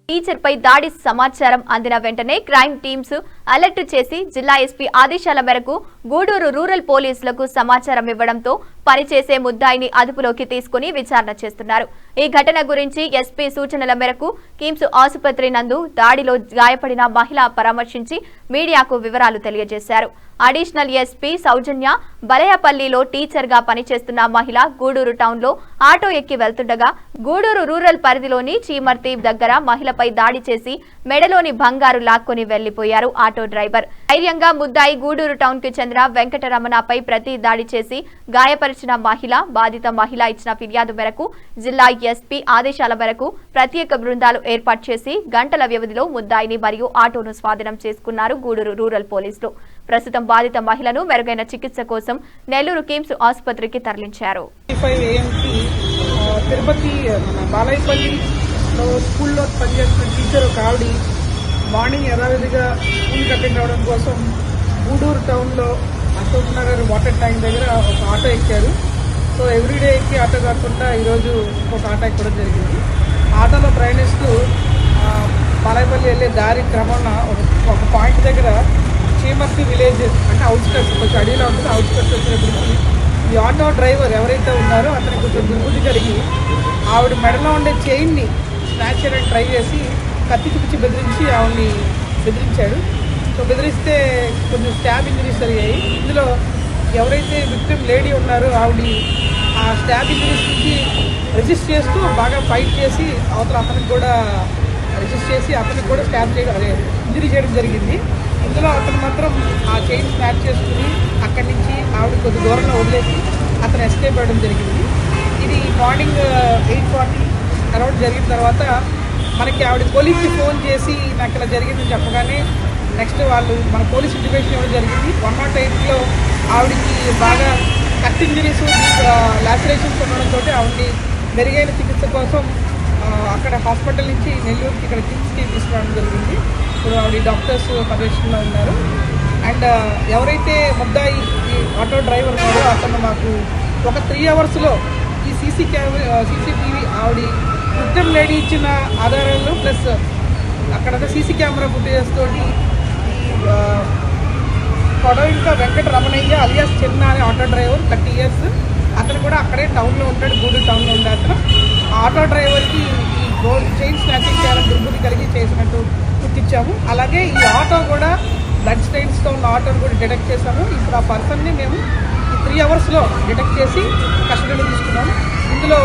Teacher పై దాడి సమాచారం అందిన వెంటనే క్రైమ్ టీమ్స్ అలర్ట్ చేసి జిల్లా ఎస్పీ ఆదేశాల మేరకు గూడూరు రూరల్ పోలీసులకు సమాచారం ఇవ్వడంతో పనిచేసే ముద్దాయిని అదుపులోకి తీసుకుని విచారణ చేస్తున్నారు. ఈ ఘటన గురించి ఎస్పీ సూచనల మేరకు కిమ్స్ ఆసుపత్రి నందు దాడిలో గాయపడిన మహిళ పరామర్శించి మీడియాకు వివరాలు తెలియజేశారు. అడిషనల్ ఎస్పీ సౌజన్య బలయపల్లిలో టీచర్ గా పనిచేస్తున్న మహిళ గూడూరు టౌన్ లో ఆటో ఎక్కి వెళ్తుండగా గూడూరు రూరల్ పరిధిలోని చీమర్తి దగ్గర మహిళపై దాడి చేసి మెడలోని బంగారు లాక్కొని వెళ్లిపోయారు ఆటో డ్రైవర్. ధైర్యంగా ముద్దాయి గూడూరు టౌన్ కు చెందిన వెంకటరమణపై ప్రతి దాడి చేసి గాయపరిచిన బాధిత మహిళ ఇచ్చిన ఫిర్యాదు మేరకు జిల్లా ఎస్పీ ఆదేశాల మేరకు ప్రత్యేక బృందాలు ఏర్పాటు చేసి గంటల వ్యవధిలో ముద్దాయిని మరియు ఆటోను స్వాధీనం చేసుకున్నారు గూడూరు రూరల్ పోలీసులు. ప్రస్తుతం బాధిత మహిళను మెరుగైన చికిత్స కోసం నెల్లూరు కిమ్స్ ఆసుపత్రికి తరలించారు. తిరుపతి బాలయపల్లిలో స్కూల్లో పనిచేస్తున్న టీచర్ ఒక ఆవిడ మార్నింగ్ యథావిధిగా స్కూల్కి అటెండ్ అవడం కోసం గూడూరు టౌన్లో అశోక్ నగర్ వాటర్ ట్యాంక్ దగ్గర ఒక ఆటో ఎక్కారు. సో ఎవ్రీడే ఎక్కి ఆటో కాకుండా ఈరోజు ఒక ఆటో ఎక్కడం జరిగింది. ఆటోలో ప్రయాణిస్తూ బాలయపల్లి వెళ్ళే దారి క్రమంలో ఒక పాయింట్ దగ్గర చీమర్తి విలేజ్ అంటే అవుట్స్కట్స్ కొంచెం అడవిలో ఉంటుంది. అవుట్స్కట్స్ వచ్చినప్పటికీ ఈ ఆటో డ్రైవర్ ఎవరైతే ఉన్నారో అతనికి కొంచెం దుర్బుద్ధి కలిగి ఆవిడ మెడలో ఉండే చైన్ని స్నాచ్ చేయడానికి ట్రై చేసి కత్తి చూపించి ఆవిడని బెదిరించాడు. సో బెదిరిస్తే కొంచెం స్టాబ్ ఇంజరీస్ జరిగాయి. ఇందులో ఎవరైతే విక్టిమ్ లేడీ ఉన్నారో ఆవిడ ఆ స్టాబ్ ఇంజరీస్ నుంచి రెసిస్ట్ చేస్తూ బాగా ఫైట్ చేసి అతనికి కూడా రెసిస్ట్ చేసి అతనికి కూడా స్టాబ్ చేయడం ఇంజరీ చేయడం జరిగింది. ఇందులో అతను మాత్రం ఆ చైన్ స్నాప్ చేసుకుని అక్కడి నుంచి ఆవిడ కొద్ది దూరంలో వదిలేసి అతను ఎస్కేప్ అవ్వడం జరిగింది. ఇది మార్నింగ్ 8:40 అరౌండ్ జరిగిన తర్వాత మనకి ఆవిడ పోలీస్కి ఫోన్ చేసి నాకు ఇలా జరిగిందని చెప్పగానే నెక్స్ట్ వాళ్ళు మన పోలీస్ ఇంటిమేషన్ ఇవ్వడం జరిగింది. 108లో ఆవిడకి బాగా కట్ ఇంజరీస్ లాసరేషన్స్ ఉండడంతో ఆవిడని మెరుగైన చికిత్స కోసం అక్కడ హాస్పిటల్ నుంచి నెల్లూరుకి ఇక్కడ కిమ్స్కి తీసుకురావడం జరిగింది. ఇప్పుడు ఆవిడ డాక్టర్స్ పర్యవేక్షణలో ఉన్నారు. అండ్ ఎవరైతే ముద్దాయి ఈ ఆటో డ్రైవర్ ఉన్నారో అతను మాకు ఒక 3 అవర్స్లో ఈ సీసీటీవీ ఆవిడ విక్టిమ్ లేడీ ఇచ్చిన ఆధారాలు ప్లస్ అక్కడ సీసీ కెమెరా ఫుటేజెస్ తోటి ఇంకా వెంకటరమణయ్య అలియాస్ చిన్న అనే ఆటో డ్రైవర్ 30 years అతను కూడా అక్కడే టౌన్లో ఉంటాడు. గూడూరు టౌన్లో ఉండే అతను ఆటో డ్రైవర్కి ఈ చైన్ స్నాచింగ్ చేయాలని దుర్బుద్ధి కలిగి చేసినట్టు గుర్తించాము. అలాగే ఈ ఆటో కూడా బ్లడ్ స్టెయిన్స్తో ఉన్న ఆటోని కూడా డిటెక్ట్ చేశాము. ఇప్పుడు ఆ పర్సన్ని మేము ఈ 3 అవర్స్లో డిటెక్ట్ చేసి కస్టడీలో తీసుకున్నాము. ఇందులో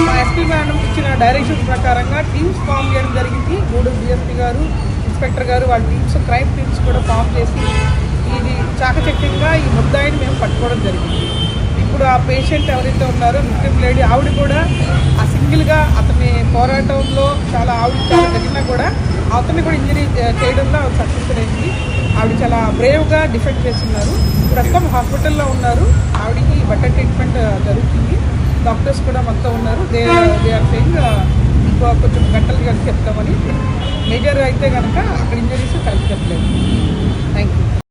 మా ఎస్పీ మేడం ఇచ్చిన డైరెక్షన్స్ ప్రకారంగా టీమ్స్ ఫామ్ చేయడం జరిగింది. గూడూరు డిఎస్పీ గారు, ఇన్స్పెక్టర్ గారు వాళ్ళ టీమ్స్, క్రైమ్ టీమ్స్ కూడా ఫామ్ చేసి ఇది చాకచక్యంగా ఈ ముద్దాయిని మేము పట్టుకోవడం జరిగింది. ఇప్పుడు ఆ పేషెంట్ ఎవరైతే ఉన్నారో విక్టిమ్ లేడీ ఆవిడ కూడా ఆ సింగిల్గా అతని పోరాటంలో చాలా తగినా కూడా అతన్ని కూడా ఇంజరీ చేయడంలో ఆవిడ సక్సెస్ఫుల్ అయింది. ఆవిడ చాలా బ్రేవ్గా డిఫెండ్ చేస్తున్నారు. ప్రస్తుతం హాస్పిటల్లో ఉన్నారు. ఆవిడకి బెటర్ ట్రీట్మెంట్ జరుగుతుంది. డాక్టర్స్ కూడా మొత్తం ఉన్నారు. దే ఆర్ సేయింగ్ ఇంకో కొంచెం గంటలు కలిసి చెప్తామని. మేజర్ అయితే కనుక అక్కడ ఇంజరీస్ కలిసి చెప్పలేదు. Thank you.